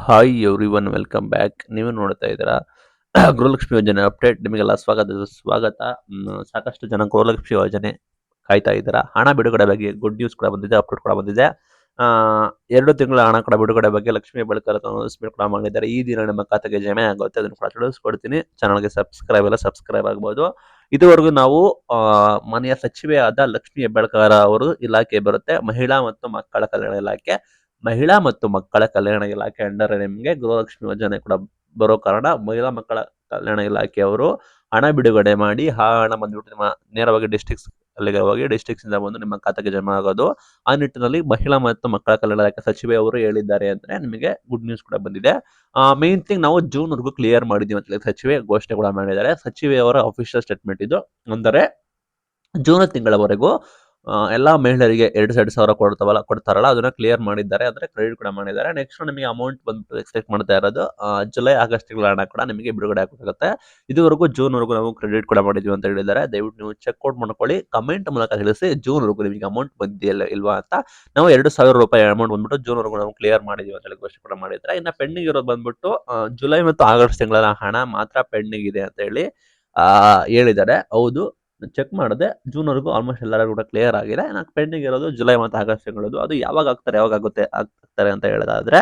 Hi everyone welcome back. ನೀವು ನೋಡ್ತಾ ಇದ್ದೀರಾ ಗೃಹಲಕ್ಷ್ಮಿ ಯೋಜನೆ ಅಪ್ಡೇಟ್. ನಿಮಗೆಲ್ಲ ಸ್ವಾಗತ. ಸಾಕಷ್ಟು ಜನ ಗೃಹಲಕ್ಷ್ಮಿ ಯೋಜನೆ ಕಾಯ್ತಾ ಇದ್ದೀರಾ. ಹಣ ಬಿಡುಗಡೆ ಬಗ್ಗೆ ಗುಡ್ ನ್ಯೂಸ್ ಕೂಡ ಬಂದಿದೆ, ಅಪ್ಡೇಟ್ ಕೂಡ ಬಂದಿದೆ. ಆ, 2 ತಿಂಗಳ ಹಣ ಕೂಡ ಬಿಡುಗಡೆ ಬಗ್ಗೆ ಲಕ್ಷ್ಮಿ ಹೆಬ್ಬಾಳ್ಕರ್ ಅನೌನ್ಸ್ಮೆಂಟ್ ಕೂಡ ಮಾಡಿದ್ದಾರೆ. ಈ ದಿನ ನಿಮ್ಮ ಖಾತೆಗೆ ಜಮೆ ಆಗುತ್ತೆ, ಅದನ್ನು ಕೂಡ ತಿಳಿಸ್ಕೊಡ್ತೀನಿ. ಚಾನಲ್ಗೆ ಸಬ್ಸ್ಕ್ರೈಬ್ ಆಗಬಹುದು. ಇದುವರೆಗೂ ನಾವು ಮನೆಯ ಸಚಿವೆಯಾದ ಲಕ್ಷ್ಮಿ ಹೆಬ್ಬಾಳ್ಕರ್ ಅವರು ಇಲಾಖೆ ಬರುತ್ತೆ, ಮಹಿಳಾ ಮತ್ತು ಮಕ್ಕಳ ಕಲ್ಯಾಣ ಇಲಾಖೆ ಅಂಡರ್ ನಿಮಗೆ ಗೃಹಲಕ್ಷ್ಮಿ ಯೋಜನೆ ಕೂಡ ಬರೋ ಕಾರಣ ಮಹಿಳಾ ಮಕ್ಕಳ ಕಲ್ಯಾಣ ಇಲಾಖೆಯವರು ಹಣ ಬಿಡುಗಡೆ ಮಾಡಿ ಆ ಹಣ ಬಂದ್ಬಿಟ್ಟು ನಿಮ್ಮ ನೇರವಾಗಿ ಅಲ್ಲಿಗೆ ಹೋಗಿ ಡಿಸ್ಟ್ರಿಕ್ಸ್ ಇಂದ ಬಂದು ನಿಮ್ಮ ಖಾತೆಗೆ ಜಮಾ ಆಗೋದು. ಆ ನಿಟ್ಟಿನಲ್ಲಿ ಮಹಿಳಾ ಮತ್ತು ಮಕ್ಕಳ ಕಲ್ಯಾಣ ಇಲಾಖೆ ಸಚಿವೆ ಅವರು ಹೇಳಿದ್ದಾರೆ ಅಂದ್ರೆ ನಿಮಗೆ ಗುಡ್ ನ್ಯೂಸ್ ಕೂಡ ಬಂದಿದೆ. ಮೇನ್ ಥಿಂಗ್ ನಾವು ಜೂನ್ವರೆಗೂ ಕ್ಲಿಯರ್ ಮಾಡಿದೀವಿ ಅಂತ ಹೇಳಿ ಸಚಿವೆ ಘೋಷಣೆ ಕೂಡ ಮಾಡಿದ್ದಾರೆ. ಸಚಿವೆಯವರ ಅಫಿಷಿಯಲ್ ಸ್ಟೇಟ್ಮೆಂಟ್ ಇದು. ಅಂದರೆ ಜೂನ್ ತಿಂಗಳವರೆಗೂ ಎಲ್ಲಾ ಮಹಿಳೆಯರಿಗೆ 2,000 ಕೊಡ್ತಾರಲ್ಲ, ಅದನ್ನ ಕ್ಲಿಯರ್ ಮಾಡಿದ್ದಾರೆ, ಅಂದ್ರೆ ಕ್ರೆಡಿಟ್ ಕೂಡ ಮಾಡಿದ್ದಾರೆ. ನೆಕ್ಸ್ಟ್ ನಿಮಗೆ ಅಮೌಂಟ್ ಬಂದು ಎಕ್ಸ್ಪೆಕ್ಟ್ ಮಾಡ್ತಾ ಇರೋದು ಜುಲೈ ಆಗಸ್ಟ್ ತಿಂಗಳ ಹಣ ಕೂಡ ನಿಮಗೆ ಬಿಡುಗಡೆ ಆಗುತ್ತೆ. ಇದುವರೆಗೂ ಜೂನ್ವರೆಗೂ ನಾವು ಕ್ರೆಡಿಟ್ ಕೂಡ ಮಾಡಿದ್ವಿ ಅಂತ ಹೇಳಿದ್ದಾರೆ. ದಯವಿಟ್ಟು ನೀವು ಚೆಕ್ಔಟ್ ಮಾಡ್ಕೊಳ್ಳಿ, ಕಮೆಂಟ್ ಮೂಲಕ ತಿಳಿಸಿ ಜೂನ್ವರೆಗೂ ನಿಮಗೆ ಅಮೌಂಟ್ ಬಂದಿಲ್ಲ ಇಲ್ವಾ ಅಂತ. ನಾವು 2,000 ರೂಪಾಯಿ ಅಮೌಂಟ್ ಬಂದ್ಬಿಟ್ಟು ಜೂನ್ವರೆಗೂ ನಾವು ಕ್ಲಿಯರ್ ಮಾಡಿದೀವಿ ಅಂತ ಹೇಳಿ ಘೋಷಣೆ ಕೂಡ ಮಾಡಿದ್ದಾರೆ. ಇನ್ನು ಪೆಂಡಿಂಗ್ ಇರೋದು ಬಂದ್ಬಿಟ್ಟು ಜುಲೈ ಮತ್ತು ಆಗಸ್ಟ್ ತಿಂಗಳ ಹಣ ಮಾತ್ರ ಪೆಂಡಿಂಗ್ ಇದೆ ಅಂತ ಹೇಳಿ ಹೇಳಿದ್ದಾರೆ. ಹೌದು, ಚೆಕ್ ಮಾಡಿದೆ, ಜೂನ್ವರೆಗೂ ಆಲ್ಮೋಸ್ಟ್ ಎಲ್ಲರೂ ಕೂಡ ಕ್ಲಿಯರ್ ಆಗಿದೆ. ಪೆಂಡಿಂಗ್ ಇರೋದು ಜುಲೈ ಮತ್ತು ಆಗಸ್ಟ್ ತಿಂಗಳದು. ಅದು ಯಾವಾಗ ಆಗ್ತಾರೆ ಅಂತ ಹೇಳೋದಾದ್ರೆ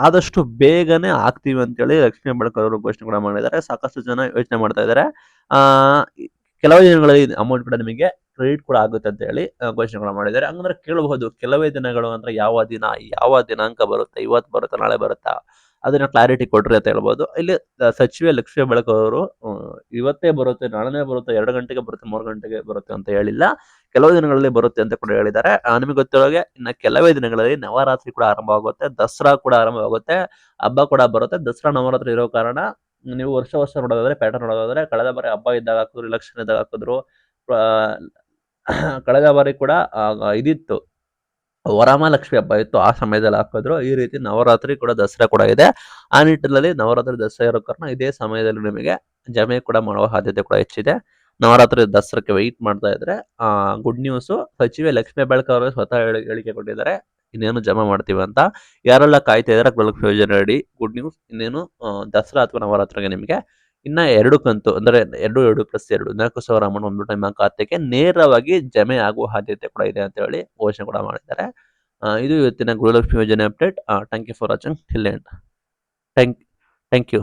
ಆದಷ್ಟು ಬೇಗನೆ ಆಗ್ತೀವಿ ಅಂತೇಳಿ ಲಕ್ಷ್ಮೀ ಹೆಬ್ಬಾಳ್ಕರ್ ಅವರು ಘೋಷಣೆ ಕೂಡ ಮಾಡಿದ್ದಾರೆ. ಸಾಕಷ್ಟು ಜನ ಯೋಚನೆ ಮಾಡ್ತಾ ಇದ್ದಾರೆ. ಆ ಕೆಲವೇ ದಿನಗಳಲ್ಲಿ ಅಮೌಂಟ್ ಕೂಡ ನಿಮಗೆ ಕ್ರೆಡಿಟ್ ಕೂಡ ಆಗುತ್ತೆ ಅಂತ ಹೇಳಿ ಘೋಷಣೆ ಕೂಡ ಮಾಡಿದ್ದಾರೆ. ಹಂಗಂದ್ರೆ ಕೇಳಬಹುದು, ಕೆಲವೇ ದಿನಗಳು ಅಂದ್ರೆ ಯಾವ ದಿನಾಂಕ ಬರುತ್ತೆ, ಇವತ್ತು ಬರುತ್ತಾ ನಾಳೆ ಬರುತ್ತಾ, ಅದನ್ನ ಕ್ಲಾರಿಟಿ ಕೊಡ್ರಿ ಅಂತ ಹೇಳ್ಬೋದು. ಇಲ್ಲಿ ಸಚಿವೆ ಲಕ್ಷ್ಮೀ ಹೆಬ್ಬಾಳ್ಕರ್ ಅವರು ಇವತ್ತೇ ಬರುತ್ತೆ, ನಾಳೆನೇ ಬರುತ್ತೆ, 2 ಗಂಟೆಗೆ ಬರುತ್ತೆ, 3 ಗಂಟೆಗೆ ಬರುತ್ತೆ ಅಂತ ಹೇಳಿಲ್ಲ. ಕೆಲವು ದಿನಗಳಲ್ಲಿ ಬರುತ್ತೆ ಅಂತ ಕೂಡ ಹೇಳಿದ್ದಾರೆ. ನಿಮಗೆ ಗೊತ್ತಿರೋಗೆ ಇನ್ನು ಕೆಲವೇ ದಿನಗಳಲ್ಲಿ ನವರಾತ್ರಿ ಕೂಡ ಆರಂಭವಾಗುತ್ತೆ, ದಸರಾ ಕೂಡ ಆರಂಭವಾಗುತ್ತೆ, ಹಬ್ಬ ಕೂಡ ಬರುತ್ತೆ. ದಸರಾ ನವರಾತ್ರಿ ಇರೋ ಕಾರಣ ನೀವು ವರ್ಷ ನೋಡೋದಾದ್ರೆ ಪ್ಯಾಟರ್ನ್ ನೋಡೋದಾದ್ರೆ ಕಳೆದ ಬಾರಿ ಹಬ್ಬ ಇದ್ದಾಗ ಹಾಕಿದ್ರು, ಇಲೆಕ್ಷನ್ ಇದ್ದಾಗ ಹಾಕಿದ್ರು. ಕಳೆದ ಬಾರಿ ಕೂಡ ಇದಿತ್ತು, ವರಮಹಾಲಕ್ಷ್ಮಿ ಹಬ್ಬ ಇತ್ತು, ಆ ಸಮಯದಲ್ಲಿ ಹಾಕಿದ್ರು. ಈ ರೀತಿ ನವರಾತ್ರಿ ಕೂಡ ದಸರಾ ಕೂಡ ಇದೆ. ಆ ನಿಟ್ಟಿನಲ್ಲಿ ನವರಾತ್ರಿ ದಸರಾ ಇರೋ ಕಾರಣ ಇದೇ ಸಮಯದಲ್ಲಿ ನಿಮಗೆ ಜಮೆ ಕೂಡ ಮಾಡುವ ಸಾಧ್ಯತೆ ಕೂಡ ಹೆಚ್ಚಿದೆ. ನವರಾತ್ರಿ ದಸರಾಕ್ಕೆ ವೆಯ್ಟ್ ಮಾಡ್ತಾ ಇದ್ರೆ ಗುಡ್ ನ್ಯೂಸ್, ಸಚಿವೆ ಲಕ್ಷ್ಮೀ ಹೆಬ್ಬಾಳ್ಕರ್ ಅವರು ಸ್ವತಃ ಹೇಳಿಕೆ ಕೊಟ್ಟಿದ್ದಾರೆ ಇನ್ನೇನು ಜಮಾ ಮಾಡ್ತೀವಿ ಅಂತ. ಯಾರೆಲ್ಲ ಕಾಯ್ತಾ ಇದಾರೆ ಗೃಹಲಕ್ಷ್ಮಿ ಯೋಜನೆ ಅಡಿ, ಗುಡ್ ನ್ಯೂಸ್, ಇನ್ನೇನು ದಸರಾ ಅಥವಾ ನವರಾತ್ರಿಗೆ ನಿಮಗೆ ಇನ್ನ 2 ಕಂತು ಅಂದ್ರೆ 2+2 4,000 ಅಮೌಂಟ್ ಬಂದ್ಬಿಟ್ಟು ನಿಮ್ಮ ಖಾತೆಗೆ ನೇರವಾಗಿ ಜಮೆ ಆಗುವ ಸಾಧ್ಯತೆ ಕೂಡ ಇದೆ ಅಂತ ಹೇಳಿ ಘೋಷಣೆ ಕೂಡ ಮಾಡಿದ್ದಾರೆ. ಇದು ಇವತ್ತಿನ ಗೃಹಲಕ್ಷ್ಮಿ ಯೋಜನೆ update. Thank you for watching till end. Thank you.